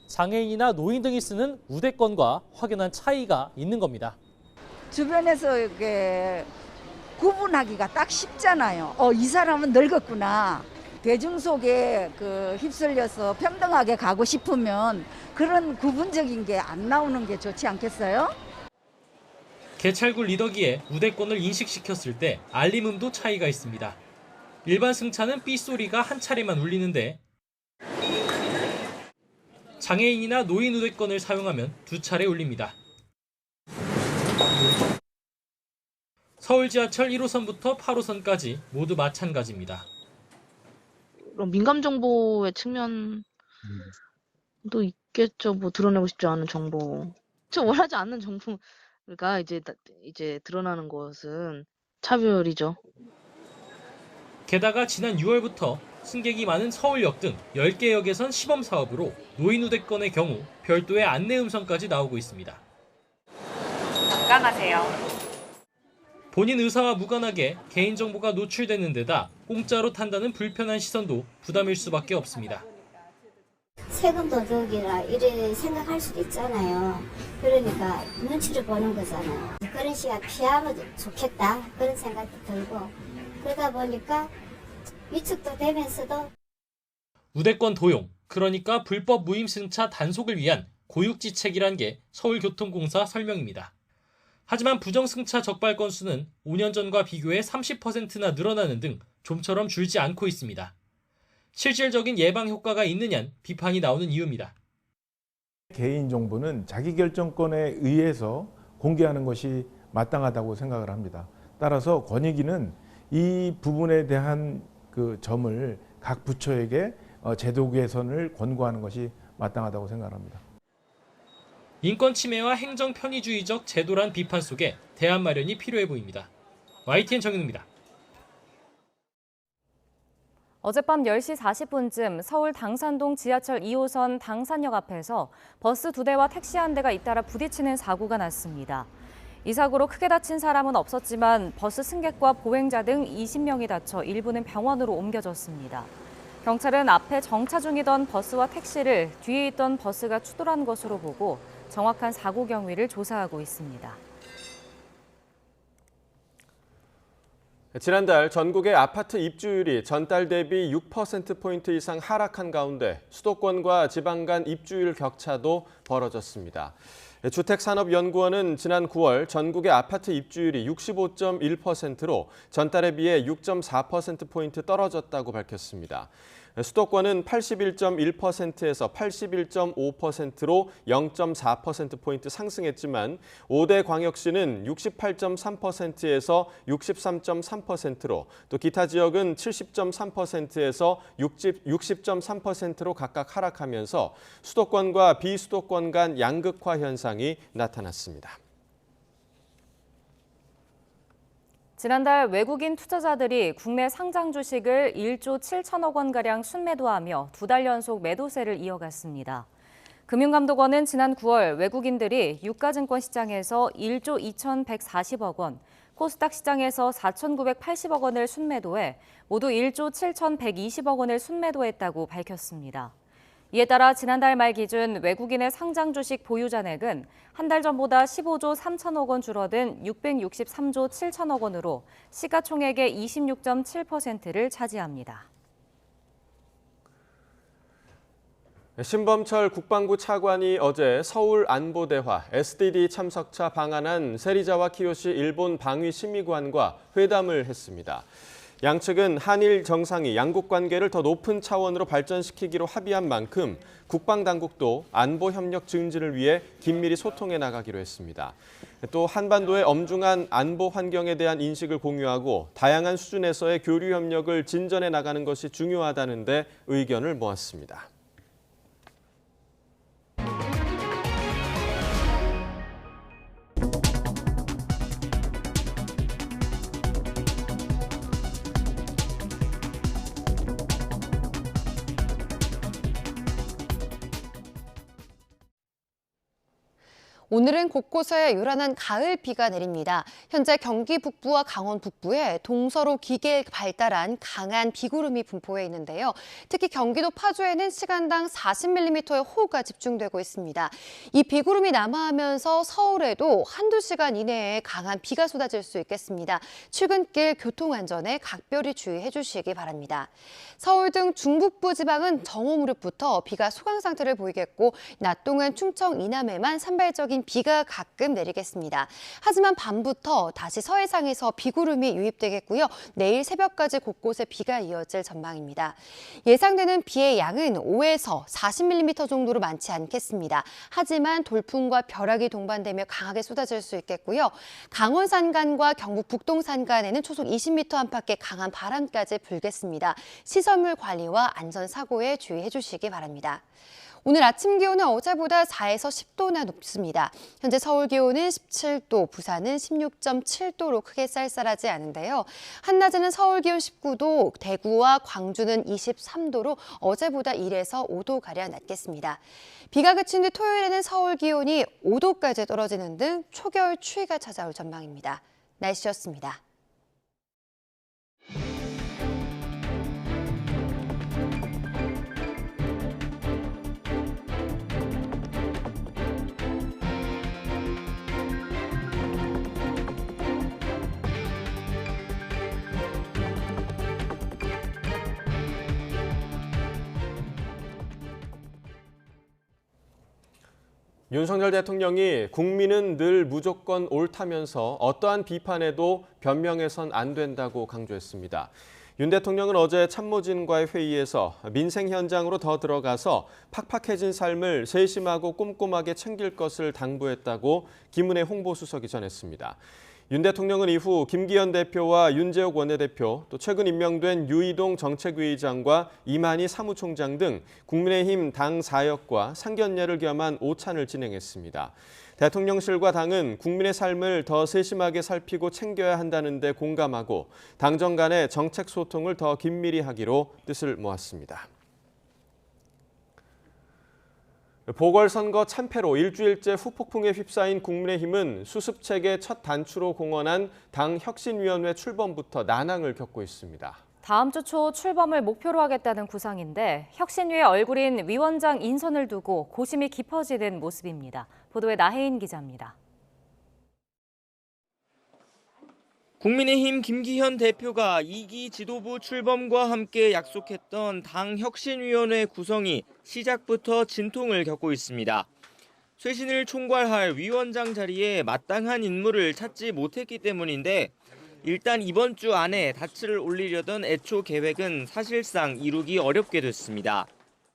장애인이나 노인 등이 쓰는 우대권과 확연한 차이가 있는 겁니다.
주변에서 이렇게 구분하기가 딱 쉽잖아요. 이 사람은 늙었구나. 대중 속에 휩쓸려서 평등하게 가고 싶으면 그런 구분적인 게 안 나오는 게 좋지 않겠어요?
개찰구 리더기에 우대권을 인식시켰을 때 알림음도 차이가 있습니다. 일반 승차는 삐소리가 한 차례만 울리는데 장애인이나 노인 우대권을 사용하면 2차례 울립니다. 서울 지하철 1호선부터 8호선까지 모두 마찬가지입니다.
민감 정보의 측면도 있겠죠. 뭐 드러내고 싶지 않은 정보. 저 원하지 않는 정보가 이제 드러나는 것은 차별이죠.
게다가 지난 6월부터 승객이 많은 서울역 등 10개 역에선 시범 사업으로 노인 우대권의 경우 별도의 안내 음성까지 나오고 있습니다.
건강하세요.
본인 의사와 무관하게 개인정보가 노출되는 데다 공짜로 탄다는 불편한 시선도 부담일 수밖에 없습니다.
세금 도둑이라 이래 생각할 수도 있잖아요. 그러니까 눈치를 보는 거잖아요. 그런 시간 피하면 좋겠다 그런 생각도 들고 그러다 보니까 위축도 되면서도
우대권 도용, 그러니까 불법 무임승차 단속을 위한 고육지책이란 게 서울교통공사 설명입니다. 하지만 부정승차 적발 건수는 5년 전과 비교해 30%나 늘어나는 등 좀처럼 줄지 않고 있습니다. 실질적인 예방 효과가 있느냐는 비판이 나오는 이유입니다.
개인정보는 자기결정권에 의해서 공개하는 것이 마땅하다고 생각을 합니다. 따라서 권익위는 이 부분에 대한 그 점을 각 부처에게 제도 개선을 권고하는 것이 마땅하다고 생각합니다.
인권 침해와 행정 편의주의적 제도란 비판 속에 대안 마련이 필요해 보입니다. YTN 정윤우입니다.
어젯밤 10시 40분쯤 서울 당산동 지하철 2호선 당산역 앞에서 버스 2대와 택시 1대가 잇따라 부딪히는 사고가 났습니다. 이 사고로 크게 다친 사람은 없었지만 버스 승객과 보행자 등 20명이 다쳐 일부는 병원으로 옮겨졌습니다. 경찰은 앞에 정차 중이던 버스와 택시를 뒤에 있던 버스가 추돌한 것으로 보고 정확한 사고 경위를 조사하고 있습니다.
지난달 전국의 아파트 입주율이 전달 대비 6%포인트 이상 하락한 가운데 수도권과 지방 간 입주율 격차도 벌어졌습니다. 주택산업연구원은 지난 9월 전국의 아파트 입주율이 65.1%로 전달에 비해 6.4%포인트 떨어졌다고 밝혔습니다. 수도권은 81.1%에서 81.5%로 0.4%포인트 상승했지만 5대 광역시는 68.3%에서 63.3%로 또 기타 지역은 70.3%에서 60.3%로 각각 하락하면서 수도권과 비수도권 간 양극화 현상이 나타났습니다.
지난달 외국인 투자자들이 국내 상장 주식을 1조 7천억 원가량 순매도하며 2달 연속 매도세를 이어갔습니다. 금융감독원은 지난 9월 외국인들이 유가증권 시장에서 1조 2,140억 원, 코스닥 시장에서 4,980억 원을 순매도해 모두 1조 7,120억 원을 순매도했다고 밝혔습니다. 이에 따라 지난달 말 기준 외국인의 상장 주식 보유 잔액은 한 달 전보다 15조 3천억 원 줄어든 663조 7천억 원으로 시가총액의 26.7%를 차지합니다.
신범철 국방부 차관이 어제 서울 안보대화 SDD 참석차 방한한 세리자와 키요시 일본 방위심의관과 회담을 했습니다. 양측은 한일 정상이 양국 관계를 더 높은 차원으로 발전시키기로 합의한 만큼 국방당국도 안보 협력 증진을 위해 긴밀히 소통해 나가기로 했습니다. 또 한반도의 엄중한 안보 환경에 대한 인식을 공유하고 다양한 수준에서의 교류 협력을 진전해 나가는 것이 중요하다는 데 의견을 모았습니다.
오늘은 곳곳에 요란한 가을 비가 내립니다. 현재 경기 북부와 강원 북부에 동서로 기계에 발달한 강한 비구름이 분포해 있는데요. 특히 경기도 파주에는 시간당 40mm의 호우가 집중되고 있습니다. 이 비구름이 남하하면서 서울에도 한두 시간 이내에 강한 비가 쏟아질 수 있겠습니다. 출근길 교통안전에 각별히 주의해 주시기 바랍니다. 서울 등 중북부 지방은 정오 무렵부터 비가 소강 상태를 보이겠고 낮 동안 충청 이남에만 산발적인 비가 가끔 내리겠습니다. 하지만 밤부터 다시 서해상에서 비구름이 유입되겠고요. 내일 새벽까지 곳곳에 비가 이어질 전망입니다. 예상되는 비의 양은 5에서 40mm 정도로 많지 않겠습니다. 하지만 돌풍과 벼락이 동반되며 강하게 쏟아질 수 있겠고요. 강원 산간과 경북 북동 산간에는 초속 20m 안팎의 강한 바람까지 불겠습니다. 시설물 관리와 안전사고에 주의해 주시기 바랍니다. 오늘 아침 기온은 어제보다 4에서 10도나 높습니다. 현재 서울 기온은 17도, 부산은 16.7도로 크게 쌀쌀하지 않은데요. 한낮에는 서울 기온 19도, 대구와 광주는 23도로 어제보다 1에서 5도가량 낮겠습니다. 비가 그친 뒤 토요일에는 서울 기온이 5도까지 떨어지는 등 초겨울 추위가 찾아올 전망입니다. 날씨였습니다.
윤석열 대통령이 국민은 늘 무조건 옳다면서 어떠한 비판에도 변명해선 안 된다고 강조했습니다. 윤 대통령은 어제 참모진과의 회의에서 민생 현장으로 더 들어가서 팍팍해진 삶을 세심하고 꼼꼼하게 챙길 것을 당부했다고 김은혜 홍보수석이 전했습니다. 윤 대통령은 이후 김기현 대표와 윤재옥 원내대표, 또 최근 임명된 유이동 정책위의장과 이만희 사무총장 등 국민의힘 당 사역과 상견례를 겸한 오찬을 진행했습니다. 대통령실과 당은 국민의 삶을 더 세심하게 살피고 챙겨야 한다는 데 공감하고 당정 간의 정책 소통을 더 긴밀히 하기로 뜻을 모았습니다. 보궐선거 참패로 일주일째 후폭풍에 휩싸인 국민의힘은 수습책의 첫 단추로 공언한 당 혁신위원회 출범부터 난항을 겪고 있습니다.
다음 주 초 출범을 목표로 하겠다는 구상인데 혁신위의 얼굴인 위원장 인선을 두고 고심이 깊어지는 모습입니다. 보도에 나혜인 기자입니다.
국민의힘 김기현 대표가 2기 지도부 출범과 함께 약속했던 당 혁신위원회 구성이 시작부터 진통을 겪고 있습니다. 쇄신을 총괄할 위원장 자리에 마땅한 인물을 찾지 못했기 때문인데 일단 이번 주 안에 닻을 올리려던 애초 계획은 사실상 이루기 어렵게 됐습니다.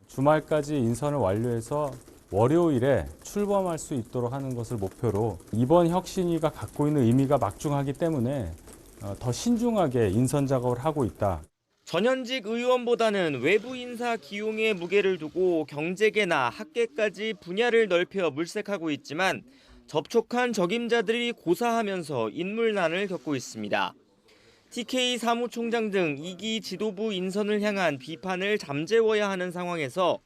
주말까지 인선을 완료해서 월요일에 출범할 수 있도록 하는 것을 목표로 이번 혁신위가 갖고 있는 의미가 막중하기 때문에 더 신중하게 인선 작업을 하고 있다.
전현직 의원보다는 외부 인사 기용에 무게를 두고 경제계나 학계까지 분야를 넓혀 물색하고 있지만 접촉한 적임자들이 고사하면서 인물난을 겪고 있습니다. TK 사무총장 등 2기 지도부 인선을 향한 비판을 잠재워야 하는 상황에서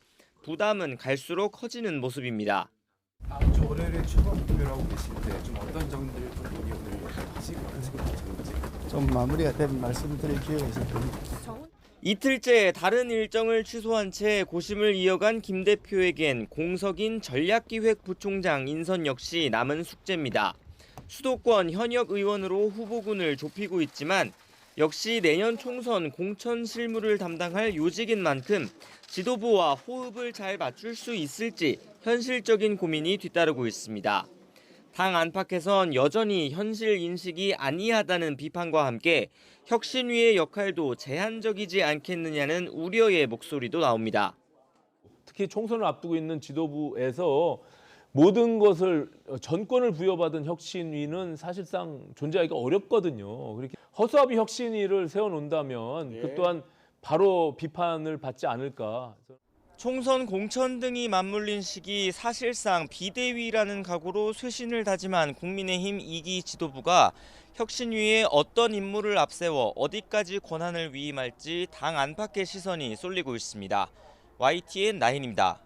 부담은 갈수록 커지는 모습입니다.
다음 주 월요일에 출범 목표라고 계실 때 좀 어떤 점들을 좀 논의를 하시고 계신지
좀 마무리가 된 말씀드릴 기회가 있을 겁니다.
이틀째 다른 일정을 취소한 채 고심을 이어간 김 대표에겐 공석인 전략기획부총장 인선 역시 남은 숙제입니다. 수도권 현역 의원으로 후보군을 좁히고 있지만 역시 내년 총선 공천 실무를 담당할 요직인 만큼 지도부와 호흡을 잘 맞출 수 있을지 현실적인 고민이 뒤따르고 있습니다. 당 안팎에선 여전히 현실 인식이 아니하다는 비판과 함께 혁신위의 역할도 제한적이지 않겠느냐는 우려의 목소리도 나옵니다.
특히 총선을 앞두고 있는 지도부에서 모든 것을 전권을 부여받은 혁신위는 사실상 존재하기가 어렵거든요. 그렇게 허수아비 혁신위를 세워놓는다면 그 또한 바로 비판을 받지 않을까.
총선 공천 등이 맞물린 시기 사실상 비대위라는 각오로 쇄신을 다짐한 국민의힘 2기 지도부가 혁신위에 어떤 인물을 앞세워 어디까지 권한을 위임할지 당 안팎의 시선이 쏠리고 있습니다. YTN 나인입니다.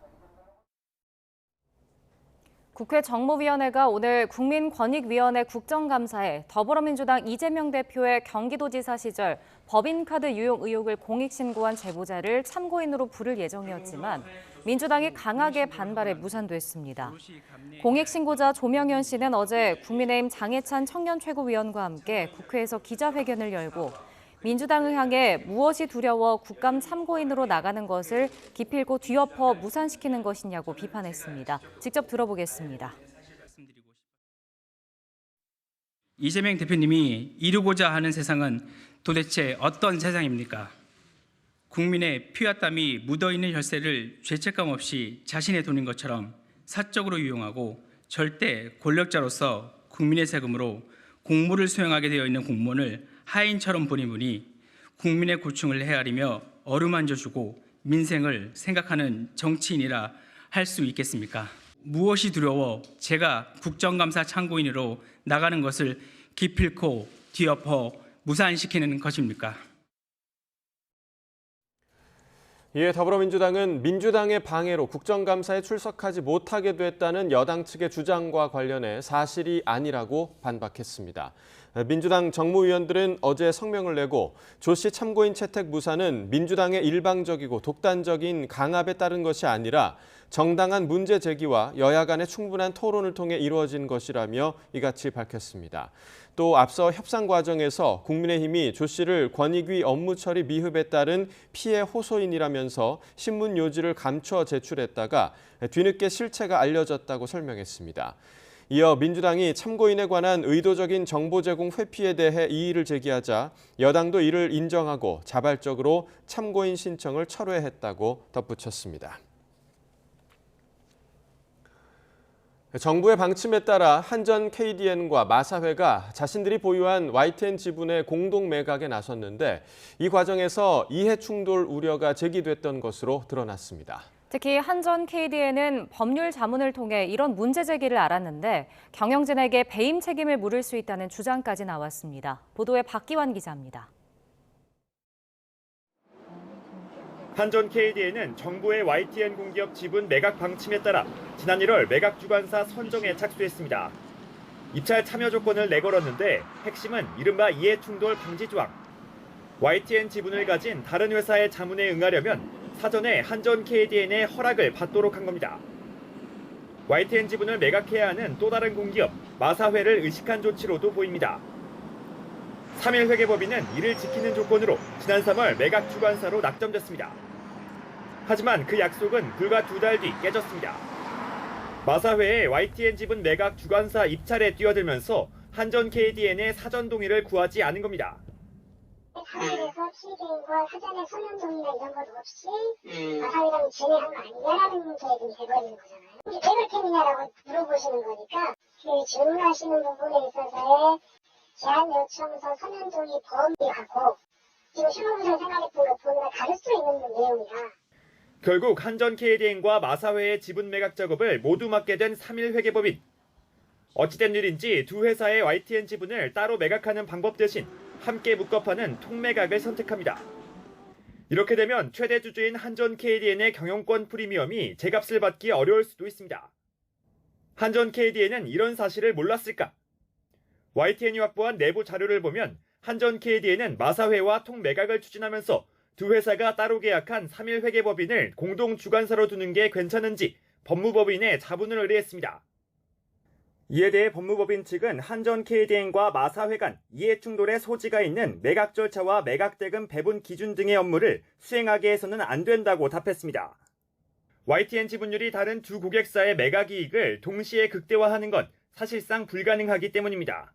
국회 정무위원회가 오늘 국민권익위원회 국정감사에 더불어민주당 이재명 대표의 경기도지사 시절 법인카드 유용 의혹을 공익신고한 제보자를 참고인으로 부를 예정이었지만 민주당이 강하게 반발해 무산됐습니다. 공익신고자 조명현 씨는 어제 국민의힘 장해찬 청년최고위원과 함께 국회에서 기자회견을 열고 민주당을 향해 무엇이 두려워 국감 참고인으로 나가는 것을 기필코 뒤엎어 무산시키는 것이냐고 비판했습니다. 직접 들어보겠습니다.
이재명 대표님이 이루고자 하는 세상은 도대체 어떤 세상입니까? 국민의 피와 땀이 묻어있는 혈세를 죄책감 없이 자신의 돈인 것처럼 사적으로 이용하고 절대 권력자로서 국민의 세금으로 공무를 수행하게 되어 있는 공무원을 하인처럼 보내보니 국민의 고충을 헤아리며 어루만져주고 민생을 생각하는 정치인이라 할 수 있겠습니까? 무엇이 두려워 제가 국정감사 참고인으로 나가는 것을 기필코 뒤엎어 무산시키는 것입니까?
이에 더불어민주당은 민주당의 방해로 국정감사에 출석하지 못하게 됐다는 여당 측의 주장과 관련해 사실이 아니라고 반박했습니다. 민주당 정무위원들은 어제 성명을 내고 조 씨 참고인 채택 무산은 민주당의 일방적이고 독단적인 강압에 따른 것이 아니라 정당한 문제 제기와 여야 간의 충분한 토론을 통해 이루어진 것이라며 이같이 밝혔습니다. 또 앞서 협상 과정에서 국민의힘이 조 씨를 권익위 업무 처리 미흡에 따른 피해 호소인이라면서 신문 요지를 감춰 제출했다가 뒤늦게 실체가 알려졌다고 설명했습니다. 이어 민주당이 참고인에 관한 의도적인 정보 제공 회피에 대해 이의를 제기하자 여당도 이를 인정하고 자발적으로 참고인 신청을 철회했다고 덧붙였습니다. 정부의 방침에 따라 한전 KDN과 마사회가 자신들이 보유한 YTN 지분의 공동 매각에 나섰는데 이 과정에서 이해 충돌 우려가 제기됐던 것으로 드러났습니다.
특히 한전 KDN은 법률 자문을 통해 이런 문제 제기를 알았는데 경영진에게 배임 책임을 물을 수 있다는 주장까지 나왔습니다. 보도에 박기환 기자입니다.
한전 KDN은 정부의 YTN 공기업 지분 매각 방침에 따라 지난 1월 매각 주관사 선정에 착수했습니다. 입찰 참여 조건을 내걸었는데 핵심은 이른바 이해충돌 방지 조항. YTN 지분을 가진 다른 회사의 자문에 응하려면 사전에 한전 KDN의 허락을 받도록 한 겁니다. YTN 지분을 매각해야 하는 또 다른 공기업 마사회를 의식한 조치로도 보입니다. 3일 회계법인은 이를 지키는 조건으로 지난 3월 매각 주관사로 낙점됐습니다. 하지만 그 약속은 불과 2달 뒤 깨졌습니다. 마사회의 YTN 지분 매각 주관사 입찰에 뛰어들면서 한전 KDN의 사전 동의를 구하지 않은 겁니다.
사람에서 KDN과 사전에 서면 동의나 이런 것 없이 마사회장이 진행한 거 아니냐라는 게 좀 돼버리는 거잖아요. 이게 개별 캠이냐라고 물어보시는 거니까 그 질문하시는 부분에 있어서의 제안 요청서 서면 동의 범위하고 지금 실무부에서 생각했던 것보다 다를 수 있는 내용이라.
결국 한전 KDN과 마사회의 지분 매각 작업을 모두 맡게 된 3일 회계법인. 어찌된 일인지 두 회사의 YTN 지분을 따로 매각하는 방법 대신 함께 묶어 파는 통매각을 선택합니다. 이렇게 되면 최대 주주인 한전 KDN의 경영권 프리미엄이 제값을 받기 어려울 수도 있습니다. 한전 KDN은 이런 사실을 몰랐을까? YTN이 확보한 내부 자료를 보면 한전 KDN은 마사회와 통매각을 추진하면서 두 회사가 따로 계약한 3일 회계법인을 공동 주관사로 두는 게 괜찮은지 법무법인에 자문을 의뢰했습니다. 이에 대해 법무법인 측은 한전 KDN과 마사회 간 이해 충돌의 소지가 있는 매각 절차와 매각 대금 배분 기준 등의 업무를 수행하게 해서는 안 된다고 답했습니다. YTN 지분율이 다른 두 고객사의 매각 이익을 동시에 극대화하는 건 사실상 불가능하기 때문입니다.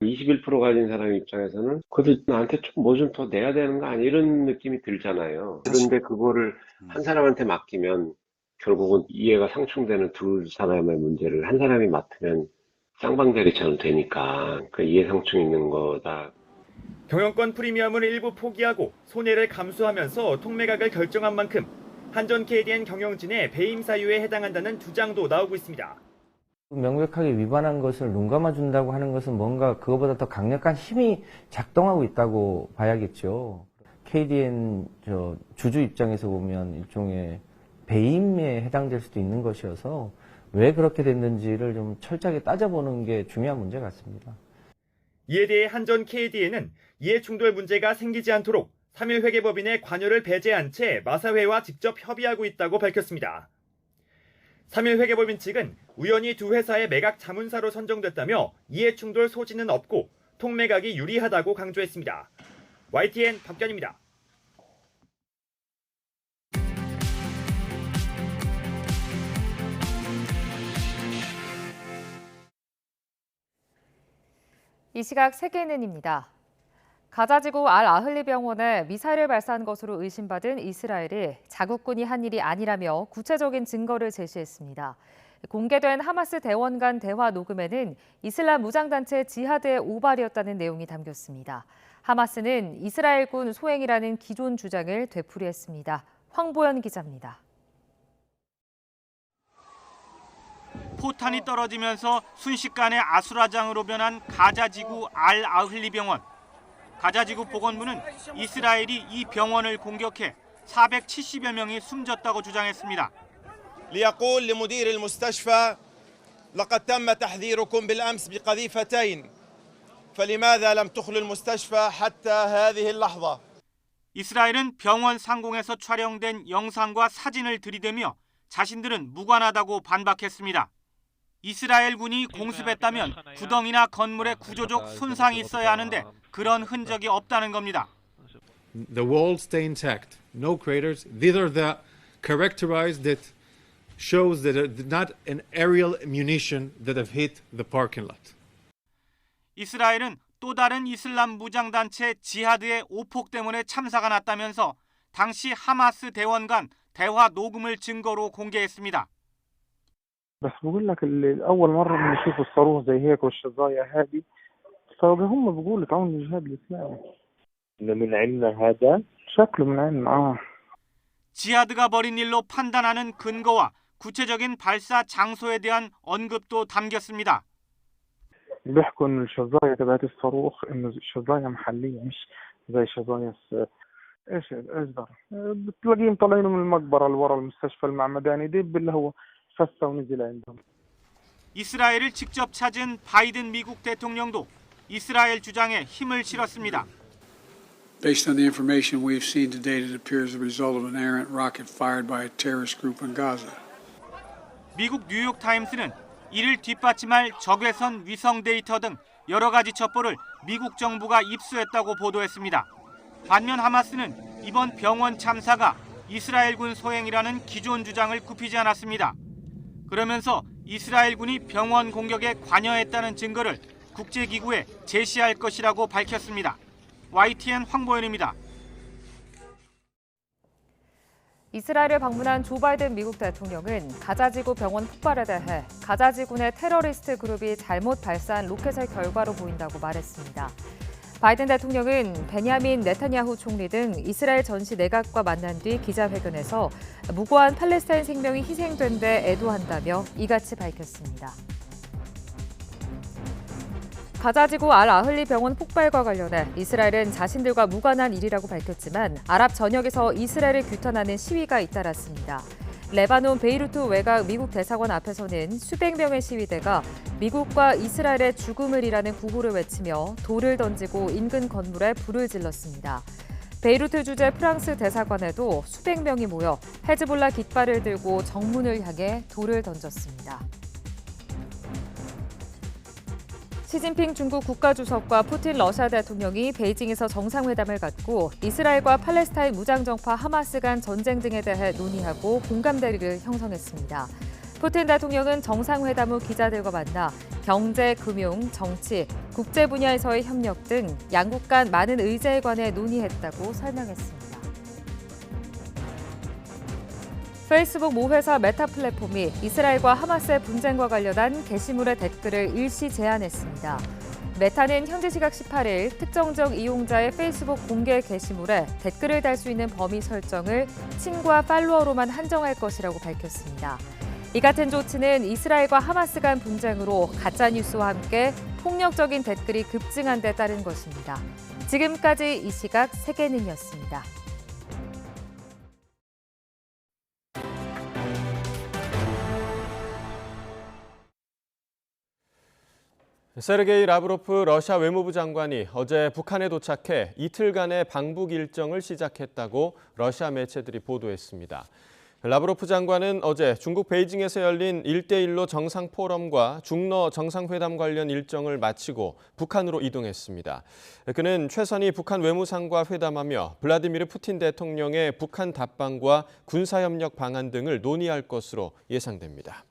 21% 가진 사람 입장에서는 그래도 나한테 좀 뭐 좀 더 내야 되는 거 아니 이런 느낌이 들잖아요. 그런데 그거를 한 사람한테 맡기면 결국은 이해가 상충되는 두 사람의 문제를 한 사람이 맡으면 쌍방대리처럼 되니까 그 이해 상충이 있는 거다.
경영권 프리미엄을 일부 포기하고 손해를 감수하면서 통매각을 결정한 만큼 한전 KDN 경영진의 배임 사유에 해당한다는 주장도 나오고 있습니다.
명백하게 위반한 것을 눈 감아준다고 하는 것은 뭔가 그거보다 더 강력한 힘이 작동하고 있다고 봐야겠죠. KDN 주주 입장에서 보면 일종의 배임에 해당될 수도 있는 것이어서 왜 그렇게 됐는지를 좀 철저하게 따져보는 게 중요한 문제 같습니다.
이에 대해 한전 KDN은 이해 충돌 문제가 생기지 않도록 3일 회계법인의 관여를 배제한 채 마사회와 직접 협의하고 있다고 밝혔습니다. 3일 회계법인 측은 우연히 두 회사의 매각 자문사로 선정됐다며 이해 충돌 소지는 없고 통매각이 유리하다고 강조했습니다. YTN 박견입니다.
이 시각 세계는입니다. 가자지구 알-아흘리 병원에 미사일을 발사한 것으로 의심받은 이스라엘이 자국군이 한 일이 아니라며 구체적인 증거를 제시했습니다. 공개된 하마스 대원 간 대화 녹음에는 이슬람 무장단체 지하드의 오발이었다는 내용이 담겼습니다. 하마스는 이스라엘군 소행이라는 기존 주장을 되풀이했습니다. 황보연 기자입니다.
포탄이 떨어지면서 순식간에 아수라장으로 변한 가자지구 알-아흘리 병원. 가자지구 보건부는 이스라엘이 이 병원을 공격해 470여 명이 숨졌다고 주장했습니다.
ليقول لمدير المستشفى لقد تم تحذيركم بالأمس بقذيفتين فلماذا لم تخلوا المستشفى حتى هذه اللحظة.
이스라엘은 병원 상공에서 촬영된 영상과 사진을 들이대며 자신들은 무관하다고 반박했습니다. 이스라엘군이 공습했다면 구덩이나 건물에 구조적 손상이 있어야 하는데 그런 흔적이 없다는 겁니다.
The walls stay intact, no craters. These are the characterized that shows that not an aerial munition that have hit the parking lot.
이스라엘은 또 다른 이슬람 무장단체 지하드의 오폭 때문에 참사가 났다면서 당시 하마스 대원 간 대화 녹음을 증거로 공개했습니다.
بس بقول لك أول مرة بنشوف الصاروخ زي هيك والشظايا هذه فهم بيقولوا تعاون الجهاد الإسلامي. من عندنا هذا شكله من عندنا.
지하드가 벌인 일로 판단하는 근거와 구체적인 발사 장소에 대한 언급도 담겼습니다.
بيحكوا إن الشظايا تبعت الصاروخ إنه شظايا محلية مش زي شظايا إيش ده بتلاقيهم طالعين من المقبرة اللي ورا المستشفى المعمداني دب اللي هو فسا ونزل عندهم.
이스라엘을 직접 찾은 바이든 미국 대통령도 이스라엘 주장에 힘을 실었습니다.
Based on the information we've seen to date, it appears the result of an errant rocket fired by a terrorist group in Gaza.
미국 뉴욕 타임스는 이를 뒷받침할 적외선 위성 데이터 등 여러 가지 첩보를 미국 정부가 입수했다고 보도했습니다. 반면 하마스는 이번 병원 참사가 이스라엘군 소행이라는 기존 주장을 굽히지 않았습니다. 그러면서 이스라엘군이 병원 공격에 관여했다는 증거를 국제기구에 제시할 것이라고 밝혔습니다. YTN 황보현입니다.
이스라엘을 방문한 조 바이든 미국 대통령은 가자지구 병원 폭발에 대해 가자지구 내 테러리스트 그룹이 잘못 발사한 로켓의 결과로 보인다고 말했습니다. 바이든 대통령은 베냐민 네타냐후 총리 등 이스라엘 전시 내각과 만난 뒤 기자회견에서 무고한 팔레스타인 생명이 희생된 데 애도한다며 이같이 밝혔습니다. 가자지구 알-아흘리 병원 폭발과 관련해 이스라엘은 자신들과 무관한 일이라고 밝혔지만 아랍 전역에서 이스라엘을 규탄하는 시위가 잇따랐습니다. 레바논 베이루트 외곽 미국 대사관 앞에서는 수백 명의 시위대가 미국과 이스라엘의 죽음을 이라는 구호를 외치며 돌을 던지고 인근 건물에 불을 질렀습니다. 베이루트 주재 프랑스 대사관에도 수백 명이 모여 헤즈볼라 깃발을 들고 정문을 향해 돌을 던졌습니다. 시진핑 중국 국가주석과 푸틴 러시아 대통령이 베이징에서 정상회담을 갖고 이스라엘과 팔레스타인 무장정파 하마스 간 전쟁 등에 대해 논의하고 공감대를 형성했습니다. 푸틴 대통령은 정상회담 후 기자들과 만나 경제, 금융, 정치, 국제 분야에서의 협력 등 양국 간 많은 의제에 관해 논의했다고 설명했습니다. 페이스북 모 회사 메타 플랫폼이 이스라엘과 하마스의 분쟁과 관련한 게시물의 댓글을 일시 제한했습니다. 메타는 현지 시각 18일 특정적 이용자의 페이스북 공개 게시물에 댓글을 달 수 있는 범위 설정을 친구와 팔로워로만 한정할 것이라고 밝혔습니다. 이 같은 조치는 이스라엘과 하마스 간 분쟁으로 가짜뉴스와 함께 폭력적인 댓글이 급증한 데 따른 것입니다. 지금까지 이 시각 세계는이었습니다.
세르게이 라브로프 러시아 외무부 장관이 어제 북한에 도착해 이틀간의 방북 일정을 시작했다고 러시아 매체들이 보도했습니다. 라브로프 장관은 어제 중국 베이징에서 열린 1대1로 정상 포럼과 중러 정상회담 관련 일정을 마치고 북한으로 이동했습니다. 그는 최선희 북한 외무상과 회담하며 블라디미르 푸틴 대통령의 북한 답방과 군사협력 방안 등을 논의할 것으로 예상됩니다.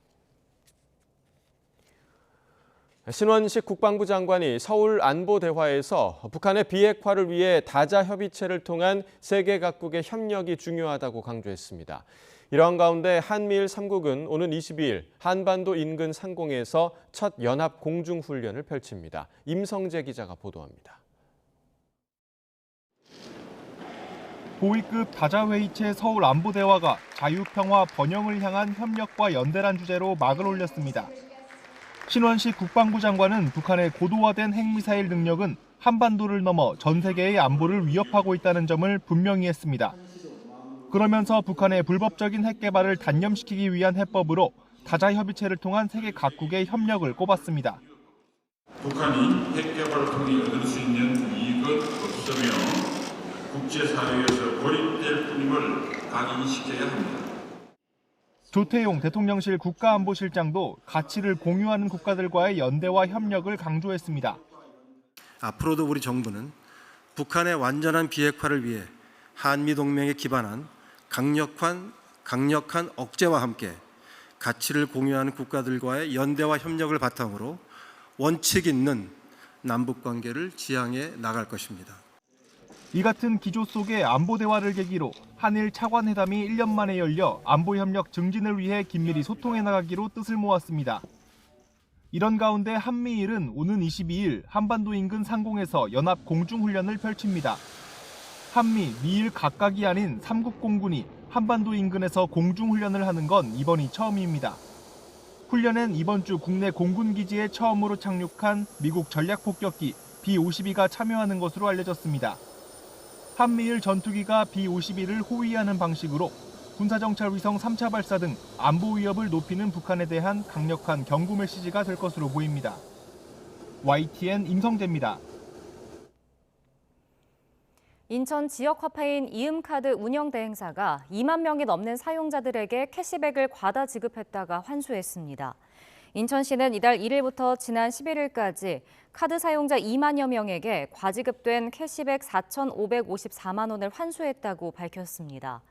신원식 국방부 장관이 서울 안보대화에서 북한의 비핵화를 위해 다자 협의체를 통한 세계 각국의 협력이 중요하다고 강조했습니다. 이러한 가운데 한미일 3국은 오는 22일 한반도 인근 상공에서 첫 연합 공중훈련을 펼칩니다. 임성재 기자가 보도합니다.
고위급 다자회의체 서울 안보대화가 자유평화 번영을 향한 협력과 연대란 주제로 막을 올렸습니다. 신원식 국방부 장관은 북한의 고도화된 핵미사일 능력은 한반도를 넘어 전 세계의 안보를 위협하고 있다는 점을 분명히 했습니다. 그러면서 북한의 불법적인 핵 개발을 단념시키기 위한 해법으로 다자협의체를 통한 세계 각국의 협력을 꼽았습니다.
북한이 핵 개발을 통해 얻을 수 있는 이익은 없으며 국제사회에서 고립될 뿐임을 각인시켜야 합니다.
조태용 대통령실 국가안보실장도 가치를 공유하는 국가들과의 연대와 협력을 강조했습니다.
앞으로도 우리 정부는 북한의 완전한 비핵화를 위해 한미동맹에 기반한 강력한 억제와 함께 가치를 공유하는 국가들과의 연대와 협력을 바탕으로 원칙 있는 남북관계를 지향해 나갈 것입니다.
이 같은 기조 속의 안보대화를 계기로 한일 차관회담이 1년 만에 열려 안보협력 증진을 위해 긴밀히 소통해 나가기로 뜻을 모았습니다. 이런 가운데 한미일은 오는 22일 한반도 인근 상공에서 연합 공중훈련을 펼칩니다. 한미, 미일 각각이 아닌 3국 공군이 한반도 인근에서 공중훈련을 하는 건 이번이 처음입니다. 훈련엔 이번 주 국내 공군기지에 처음으로 착륙한 미국 전략폭격기 B-52가 참여하는 것으로 알려졌습니다. 한미일 전투기가 B-52를 호위하는 방식으로 군사정찰 위성 3차 발사 등 안보 위협을 높이는 북한에 대한 강력한 경고 메시지가 될 것으로 보입니다. YTN 임성재입니다.
인천 지역 화폐인 이음카드 운영 대행사가 2만 명이 넘는 사용자들에게 캐시백을 과다 지급했다가 환수했습니다. 인천시는 이달 1일부터 지난 11일까지 카드 사용자 2만여 명에게 과지급된 캐시백 4,554만 원을 환수했다고 밝혔습니다.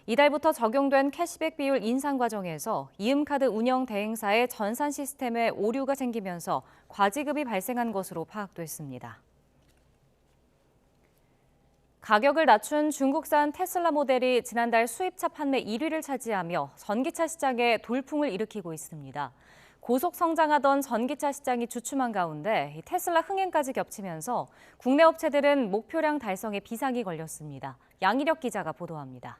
이달부터 적용된 캐시백 비율 인상 과정에서 이음카드 운영 대행사의 전산 시스템에 오류가 생기면서 과지급이 발생한 것으로 파악됐습니다. 가격을 낮춘 중국산 테슬라 모델이 지난달 수입차 판매 1위를 차지하며 전기차 시장에 돌풍을 일으키고 있습니다. 고속 성장하던 전기차 시장이 주춤한 가운데 테슬라 흥행까지 겹치면서 국내 업체들은 목표량 달성에 비상이 걸렸습니다. 양희력 기자가 보도합니다.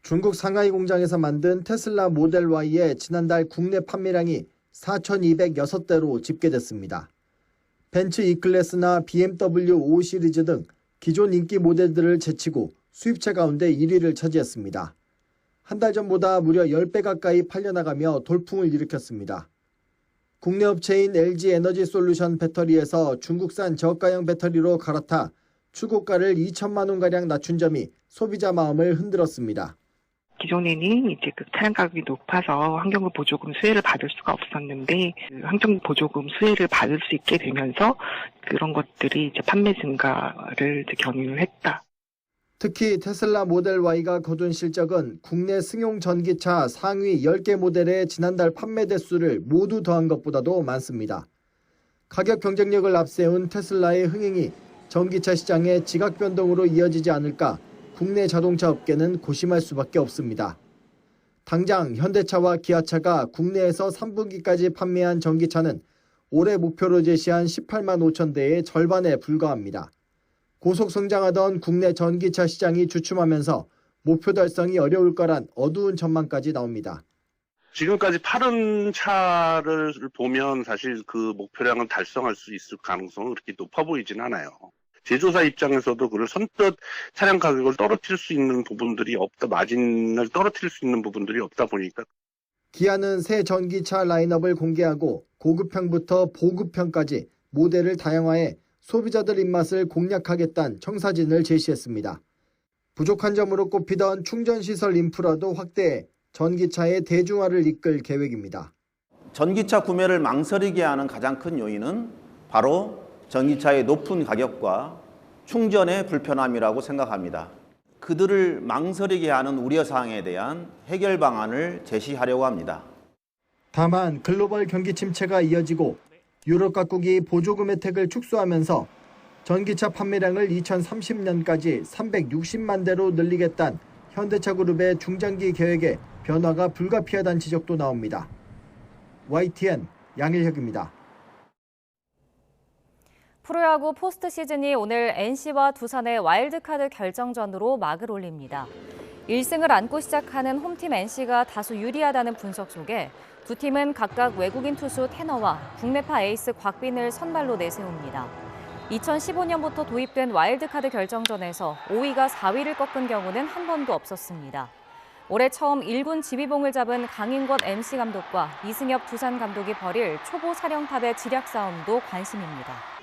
중국 상하이 공장에서 만든 테슬라 모델 Y의 지난달 국내 판매량이 4,206대로 집계됐습니다. 벤츠 E클래스나 BMW 5 시리즈 등 기존 인기 모델들을 제치고 수입차 가운데 1위를 차지했습니다. 한 달 전보다 무려 10배 가까이 팔려나가며 돌풍을 일으켰습니다. 국내 업체인 LG 에너지 솔루션 배터리에서 중국산 저가형 배터리로 갈아타 출고가를 2천만 원가량 낮춘 점이 소비자 마음을 흔들었습니다.
기존에는 이제 그 차량 가격이 높아서 환경부 보조금 수혜를 받을 수가 없었는데 환경 보조금 수혜를 받을 수 있게 되면서 그런 것들이 이제 판매 증가를 이제 견인을 했다.
특히 테슬라 모델 Y가 거둔 실적은 국내 승용 전기차 상위 10개 모델의 지난달 판매 대수를 모두 더한 것보다도 많습니다. 가격 경쟁력을 앞세운 테슬라의 흥행이 전기차 시장의 지각 변동으로 이어지지 않을까 국내 자동차 업계는 고심할 수밖에 없습니다. 당장 현대차와 기아차가 국내에서 3분기까지 판매한 전기차는 올해 목표로 제시한 18만 5천 대의 절반에 불과합니다. 고속 성장하던 국내 전기차 시장이 주춤하면서 목표 달성이 어려울 거란 어두운 전망까지 나옵니다.
지금까지 팔은 차를 보면 사실 그 목표량은 달성할 수 있을 가능성은 그렇게 높아 보이진 않아요. 제조사 입장에서도 그걸 선뜻 차량 가격을 떨어뜨릴 수 있는 부분들이 없다, 마진을 떨어뜨릴 수 있는 부분들이 없다 보니까.
기아는 새 전기차 라인업을 공개하고 고급형부터 보급형까지 모델을 다양화해 소비자들 입맛을 공략하겠다는 청사진을 제시했습니다. 부족한 점으로 꼽히던 충전시설 인프라도 확대해 전기차의 대중화를 이끌 계획입니다.
전기차 구매를 망설이게 하는 가장 큰 요인은 바로 전기차의 높은 가격과 충전의 불편함이라고 생각합니다. 그들을 망설이게 하는 우려사항에 대한 해결 방안을 제시하려고 합니다.
다만 글로벌 경기 침체가 이어지고 유럽 각국이 보조금 혜택을 축소하면서 전기차 판매량을 2030년까지 360만 대로 늘리겠다는 현대차 그룹의 중장기 계획에 변화가 불가피하다는 지적도 나옵니다. YTN 양일혁입니다.
프로야구 포스트 시즌이 오늘 NC와 두산의 와일드카드 결정전으로 막을 올립니다. 1승을 안고 시작하는 홈팀 NC가 다소 유리하다는 분석 속에 두 팀은 각각 외국인 투수 테너와 국내파 에이스 곽빈을 선발로 내세웁니다. 2015년부터 도입된 와일드카드 결정전에서 5위가 4위를 꺾은 경우는 한 번도 없었습니다. 올해 처음 1군 지휘봉을 잡은 강인권 MC 감독과 이승엽 두산 감독이 벌일 초보 사령탑의 지략 싸움도 관심입니다.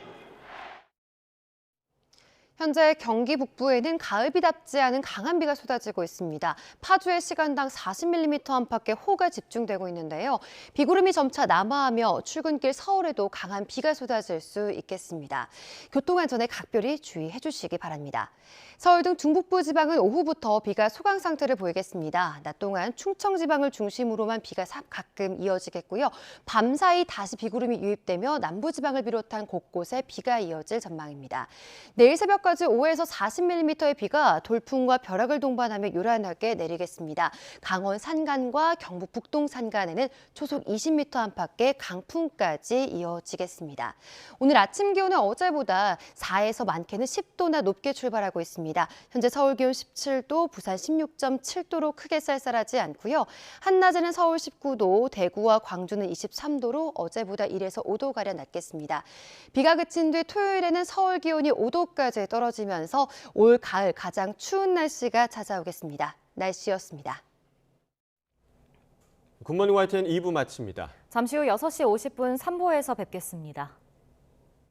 현재 경기 북부에는 가을비답지 않은 강한 비가 쏟아지고 있습니다. 파주에 시간당 40mm 안팎의 호우가 집중되고 있는데요. 비구름이 점차 남하하며 출근길 서울에도 강한 비가 쏟아질 수 있겠습니다. 교통안전에 각별히 주의해 주시기 바랍니다. 서울 등 중북부 지방은 오후부터 비가 소강 상태를 보이겠습니다. 낮 동안 충청 지방을 중심으로만 비가 가끔 이어지겠고요. 밤사이 다시 비구름이 유입되며 남부 지방을 비롯한 곳곳에 비가 이어질 전망입니다. 내일 새벽까지 5에서 40mm의 비가 돌풍과 벼락을 동반하며 요란하게 내리겠습니다. 강원 산간과 경북 북동 산간에는 초속 20m 안팎의 강풍까지 이어지겠습니다. 오늘 아침 기온은 어제보다 4에서 많게는 10도나 높게 출발하고 있습니다. 현재 서울 기온 17도, 부산 16.7도로 크게 쌀쌀하지 않고요. 한낮에는 서울 19도, 대구와 광주는 23도로 어제보다 1에서 5도가량 낮겠습니다. 비가 그친 뒤 토요일에는 서울 기온이 5도까지 떨어지면서 올 가을 가장 추운 날씨가 찾아오겠습니다. 날씨였습니다.
굿모닝 YTN 2부 마칩니다.
잠시 후 6시 50분 3부에서 뵙겠습니다.